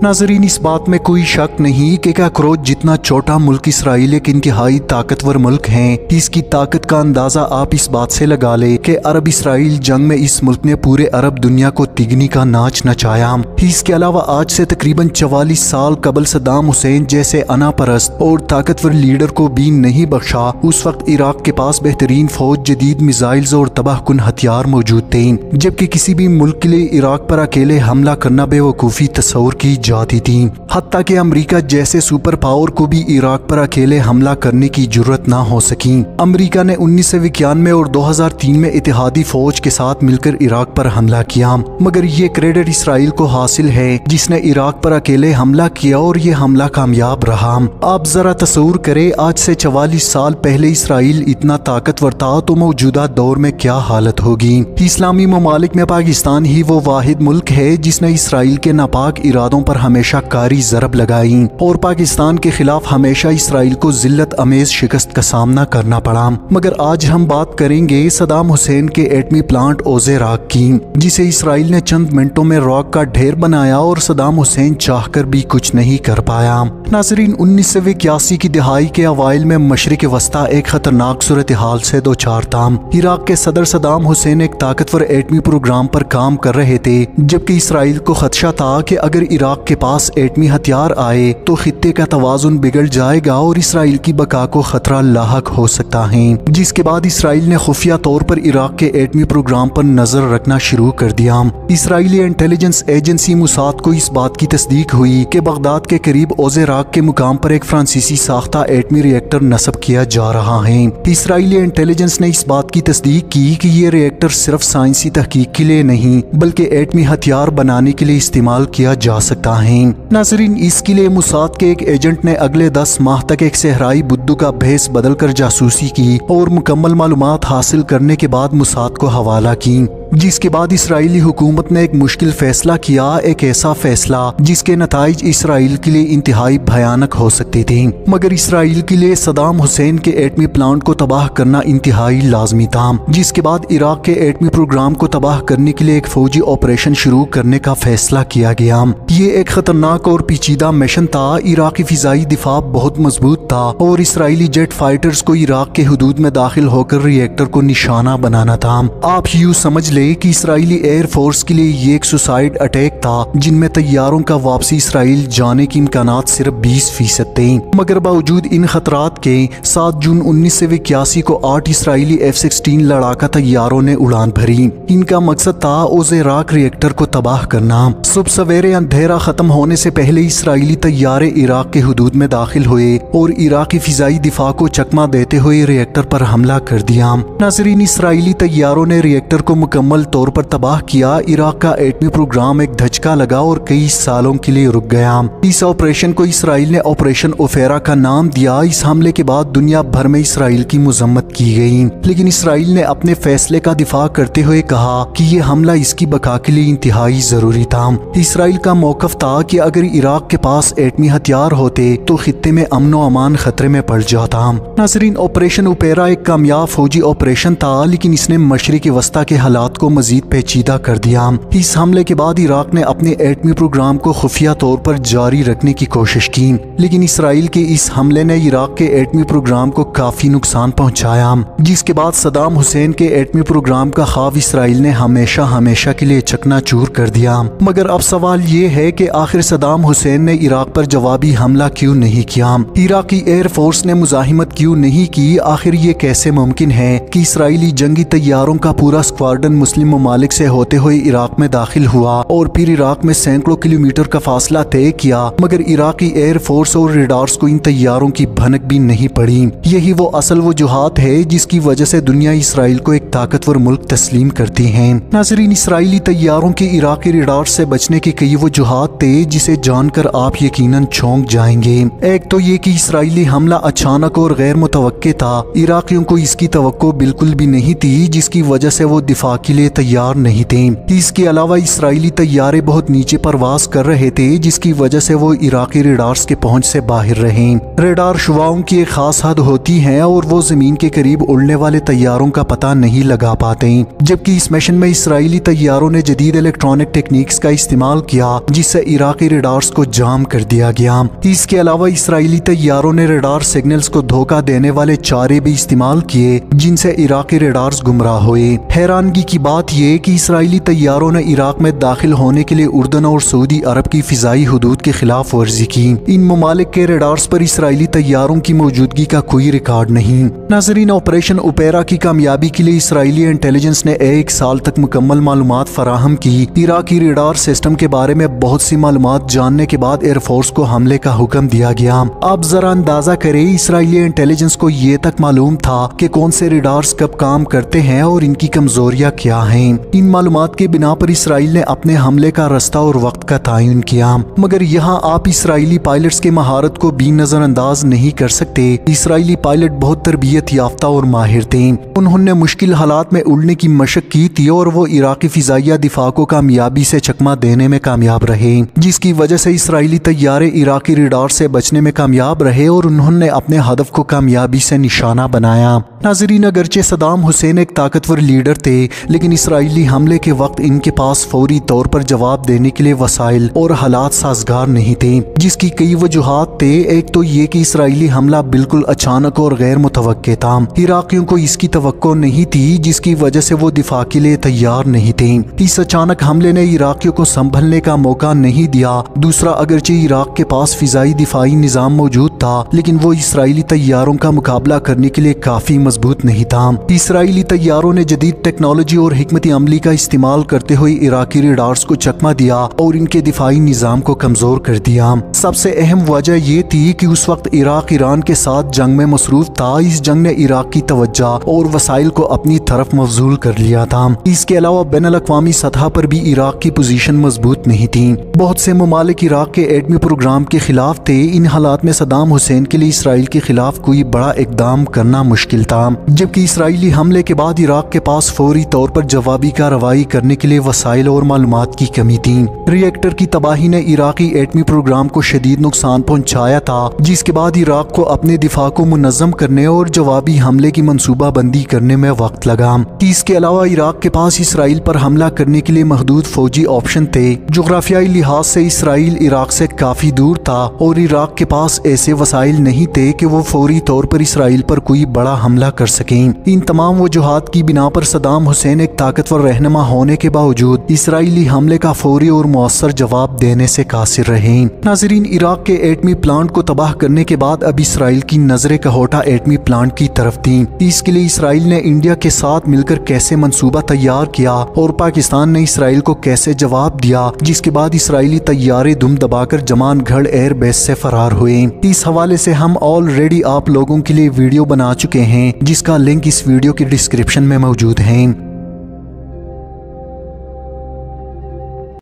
नाज़रीन, इस बात में कोई शक नहीं कि काकरोच जितना छोटा मुल्क इसराइल एक इंतहाई ताकतवर मुल्क है। इसकी ताकत का अंदाजा आप इस बात से लगा ले कि अरब इसराइल जंग में इस मुल्क ने पूरे अरब दुनिया को तिगनी का नाच नचाया। इसके अलावा आज से तकरीबन 44 साल कबल सद्दाम हुसैन जैसे अनापरस्त और ताकतवर लीडर को भी नहीं बख्शा। उस वक्त इराक के पास बेहतरीन फौज, जदीद मिसाइल्स और तबाहकुन हथियार मौजूद थे, जबकि किसी भी मुल्क के लिए इराक पर अकेले हमला करना बेवकूफ़ी तस्वुर की जाती थी। हत्ता कि अमेरिका जैसे सुपर पावर को भी इराक पर अकेले हमला करने की जुर्रत ना हो सकी। अमेरिका ने 1991 और 2003 में इत्तेहादी फौज के साथ मिलकर इराक पर हमला किया, मगर ये क्रेडिट इसराइल को हासिल है जिसने इराक पर अकेले हमला किया और ये हमला कामयाब रहा। आप जरा तस्वुर करें, आज से 44 साल पहले इसराइल इतना ताकतवर था तो मौजूदा दौर में क्या हालत होगी। इस्लामी ममालिक में पाकिस्तान ही वो वाहिद मुल्क है जिसने इसराइल के नापाक इरादों पर हमेशा कारी ज़रब लगाई और पाकिस्तान के खिलाफ हमेशा इसराइल को जिल्लत अमेज शिकस्त का सामना करना पड़ा। मगर आज हम बात करेंगे सद्दाम हुसैन के एटमी प्लांट ओज़े राक की, जिसे इसराइल ने चंद मिनटों में रॉक का ढेर बनाया और सद्दाम हुसैन चाहकर भी कुछ नहीं कर पाया। नाज़रीन, 1981 की दिहाई के अवाइल में मशरिक वस्ता एक खतरनाक सूरत हाल से दो चार था। इराक के सदर सद्दाम हुसैन एक ताकतवर एटमी प्रोग्राम पर काम कर रहे थे, जबकि इसराइल को खदशा था कि अगर इराक के पास एटमी हथियार आए तो खित्ते का तवाजुन बिगड़ जाएगा और इसराइल की बका को खतरा लाहक हो सकता है। जिसके बाद इसराइल ने खुफिया तौर पर इराक के एटमी प्रोग्राम पर नजर रखना शुरू कर दिया। इसराइली इंटेलिजेंस एजेंसी मुसाद को इस बात की तस्दीक हुई कि बगदाद के करीब ओज़े राक के मुकाम पर एक फ्रांसीसी साख्ता एटमी रिएक्टर नस्ब किया जा रहा है। इसराइली इंटेलिजेंस ने इस बात की तस्दीक की कि ये रिएक्टर सिर्फ साइंसी तहकीक के लिए नहीं बल्कि एटमी हथियार बनाने के लिए इस्तेमाल किया जा सकता है। नाज़रीन, इसके लिए मुसाद के एक एजेंट ने अगले 10 माह तक एक सहराई बुद्दू का भेस बदलकर जासूसी की और मुकम्मल मालूमात हासिल करने के बाद मुसाद को हवाला की। जिसके बाद इसराइली हुकूमत ने एक मुश्किल फैसला किया, एक ऐसा फैसला जिसके नताइज इसराइल के लिए इंतहाई भयानक हो सकते थे। मगर इसराइल के लिए सद्दाम हुसैन के एटमी प्लांट को तबाह करना इंतहाई लाजमी था। जिसके बाद इराक के एटमी प्रोग्राम को तबाह करने के लिए एक फौजी ऑपरेशन शुरू करने का फैसला किया गया। ये एक खतरनाक और पेचीदा मिशन था। इराकी फिजाई दिफा बहुत मजबूत था और इसराइली जेट फाइटर्स को इराक के हुदूद में दाखिल होकर रिएक्टर को निशाना बनाना था। आप यूँ समझ ले कि इसराइली एयर फोर्स के लिए ये एक सुसाइड अटैक था जिनमें तैयारों का वापसी इसराइल जाने की इम्कानात सिर्फ 20% थे। मगर बावजूद इन खतरात के 7 जून 1981 को 8 इसराइली F-16 लड़ाका तैयारों ने उड़ान भरी। इनका मकसद था ओज़े राक रिएक्टर को तबाह करना। सुबह सवेरे अंधेरा खत्म होने से पहले इसराइली तैयारे इराक के हुदूद में दाखिल हुए और इराकी फिजाई दिफा को चकमा देते हुए रिएक्टर पर हमला कर दिया। नाज़रीन, इसराइली तैयारों ने रिएक्टर को मुकम्मल तौर पर तबाह किया। इराक का एटमी प्रोग्राम एक धचका लगा और कई सालों के लिए रुक गया। इस ऑपरेशन को इसराइल ने ऑपरेशन ओफेरा का नाम दिया। इस हमले के बाद दुनिया भर में इसराइल की मजम्मत की गई, लेकिन इसराइल ने अपने फैसले का दिफा करते हुए कहा कि यह हमला इसकी बका के लिए इंतहाई जरूरी था। इसराइल का मौकफ था कि अगर इराक के पास एटमी हथियार होते तो खित्ते में अमन व अमान खतरे में पड़ जाता। नाज़रीन, ऑपरेशन ओपेरा एक कामयाब फौजी ऑपरेशन था, लेकिन इसने मशरिक वस्ता के हालात को मजीद पेचीदा कर दिया। इस हमले के बाद इराक ने अपने एटमी प्रोग्राम को खुफिया तौर पर जारी रखने की कोशिश की, लेकिन इसराइल के इस हमले ने इराक के एटमी प्रोग्राम को काफी नुकसान पहुंचाया। जिसके बाद सद्दाम हुसैन के एटमी प्रोग्राम का ख्वाब इसराइल ने हमेशा हमेशा के लिए चकनाचूर कर दिया। मगर अब सवाल ये है कि आखिर सद्दाम हुसैन ने इराक पर जवाबी हमला क्यों नहीं किया? इराकी एयर फोर्स ने मुजाहिमत क्यों नहीं की? आखिर ये कैसे मुमकिन है कि इसराइली जंगी तैयारों का पूरा स्क्वाड्रन मुस्लिम ममालिक से होते हुए इराक में दाखिल हुआ और फिर इराक में सैकड़ों किलोमीटर का फासला तय किया, मगर इराकी एयर फोर्स और रेडार्स को इन तैयारों की भनक भी नहीं पड़ी। यही वो असल वजूहात है जिसकी वजह से दुनिया इसराइल को एक ताकतवर मुल्क तस्लीम करती है। नाज़रीन, इसराइली तैयारों के इराकी रेडार से बचने के कई वजूहात थे जिसे जानकर आप यकीनन चौंक जाएंगे। एक तो ये कि इसराइली हमला अचानक और गैर मुतवक्के था। इराकियों को इसकी तवक्को बिल्कुल भी नहीं थी, जिसकी वजह से वो दिफा के لیے تیار نہیں تھے۔ اس کے علاوہ اسرائیلی طیارے بہت نیچے پرواز کر رہے تھے، جس کی وجہ سے وہ عراقی ریڈارز کے پہنچ سے باہر رہے۔ ریڈار شعاعوں کی ایک خاص حد ہوتی ہے اور وہ زمین کے قریب اڑنے والے طیاروں کا پتہ نہیں لگا پاتے، جبکہ اس مشن میں اسرائیلی طیاروں نے جدید الیکٹرانک ٹیکنیکس کا استعمال کیا، جس سے عراقی ریڈارز کو جام کر دیا گیا۔ اس کے علاوہ اسرائیلی طیاروں نے ریڈار سگنلز کو دھوکہ دینے والے چارے بھی استعمال کیے، جن سے عراقی ریڈارز گمراہ ہوئے۔ حیرانگی کی بات یہ کہ اسرائیلی طیاروں نے عراق میں داخل ہونے کے لیے اردن اور سعودی عرب کی فضائی حدود کی خلاف ورزی کی۔ ان ممالک کے ریڈارز پر اسرائیلی طیاروں کی موجودگی کا کوئی ریکارڈ نہیں۔ ناظرین، آپریشن اوپیرا کی کامیابی کے لیے اسرائیلی انٹیلیجنس نے 1 سال تک مکمل معلومات فراہم کی۔ عراقی ریڈار سسٹم کے بارے میں بہت سی معلومات جاننے کے بعد ایئر فورس کو حملے کا حکم دیا گیا۔ آپ ذرا اندازہ کریں، اسرائیلی انٹیلیجنس کو یہ تک معلوم تھا کہ کون سے ریڈارز کب کام کرتے ہیں اور ان کی کمزوریاں کیا ہیں۔ ان معلومات کے بنا پر اسرائیل نے اپنے حملے کا رستہ اور وقت کا تعین کیا، مگر یہاں آپ اسرائیلی پائلٹس کی مہارت کو بھی نظر انداز نہیں کر سکتے۔ اسرائیلی پائلٹ بہت تربیت یافتہ اور ماہر تھے۔ انہوں نے مشکل حالات میں اڑنے کی مشق کی تھی اور وہ عراقی فضائیہ دفاع کو کامیابی سے چکمہ دینے میں کامیاب رہے، جس کی وجہ سے اسرائیلی طیارے عراقی ریڈار سے بچنے میں کامیاب رہے اور انہوں نے اپنے ہدف کو کامیابی سے نشانہ بنایا۔ ناظرین، اگرچہ صدام حسین ایک طاقتور لیڈر تھے، لیکن اسرائیلی حملے کے وقت ان کے پاس فوری طور پر جواب دینے کے لیے وسائل اور حالات سازگار نہیں تھے، جس کی کئی وجوہات تھے۔ ایک تو یہ کہ اسرائیلی حملہ بالکل اچانک اور غیر متوقع تھا۔ عراقیوں کو اس کی توقع نہیں تھی، جس کی وجہ سے وہ دفاع کے لیے تیار نہیں تھے۔ اس اچانک حملے نے عراقیوں کو سنبھلنے کا موقع نہیں دیا۔ دوسرا، اگرچہ عراق کے پاس فضائی دفاعی نظام موجود تھا، لیکن وہ اسرائیلی طیاروں کا مقابلہ کرنے کے لیے کافی مضبوط نہیں تھا۔ اسرائیلی طیاروں نے جدید ٹیکنالوجی اور حکمت عملی کا استعمال کرتے ہوئے عراقی ریڈارز کو چکمہ دیا اور ان کے دفاعی نظام کو کمزور کر دیا۔ سب سے اہم وجہ یہ تھی کہ اس وقت عراق ایران کے ساتھ جنگ میں مصروف تھا۔ اس جنگ نے عراق کی توجہ اور وسائل کو اپنی طرف مبذول کر لیا تھا۔ اس کے علاوہ بین الاقوامی سطح پر بھی عراق کی پوزیشن مضبوط نہیں تھی۔ بہت سے ممالک عراق کے ایٹمی پروگرام کے خلاف تھے۔ ان حالات میں صدام حسین کے لیے اسرائیل کے خلاف کوئی بڑا اقدام کرنا مشکل تھا، جبکہ اسرائیلی حملے کے بعد عراق کے پاس فوری طور پر جوابی کارروائی کرنے کے لیے وسائل اور معلومات کی کمی تھی۔ ری ایکٹر کی تباہی نے عراقی ایٹمی پروگرام کو شدید نقصان پہنچایا تھا، جس کے بعد عراق کو اپنے دفاع کو منظم کرنے اور جوابی حملے کی منصوبہ بندی کرنے میں وقت لگا۔ اس کے علاوہ عراق کے پاس اسرائیل پر حملہ کرنے کے لیے محدود فوجی آپشن تھے۔ جغرافیائی لحاظ سے اسرائیل عراق سے کافی دور تھا اور عراق کے پاس ایسے وسائل نہیں تھے کہ وہ فوری طور پر اسرائیل پر کوئی بڑا حملہ کر سکیں۔ ان تمام وجوہات کی بنا پر صدام حسین ایک طاقتور رہنما ہونے کے باوجود اسرائیلی حملے کا فوری اور مؤثر جواب دینے سے قاصر رہے۔ ناظرین، عراق کے ایٹمی پلانٹ کو تباہ کرنے کے بعد اب اسرائیل کی نظریں کہوٹہ ایٹمی پلانٹ کی طرف تھیں۔ اس کے لیے اسرائیل نے انڈیا کے ساتھ مل کر کیسے منصوبہ تیار کیا اور پاکستان نے اسرائیل کو کیسے جواب دیا، جس کے بعد اسرائیلی طیارے دم دبا کر جمان گھڑ ایئر بیس سے فرار ہوئے۔ اس حوالے سے ہم آلریڈی آپ لوگوں کے لیے ویڈیو بنا چکے ہیں، جس کا لنک اس ویڈیو کی ڈسکرپشن میں موجود ہے۔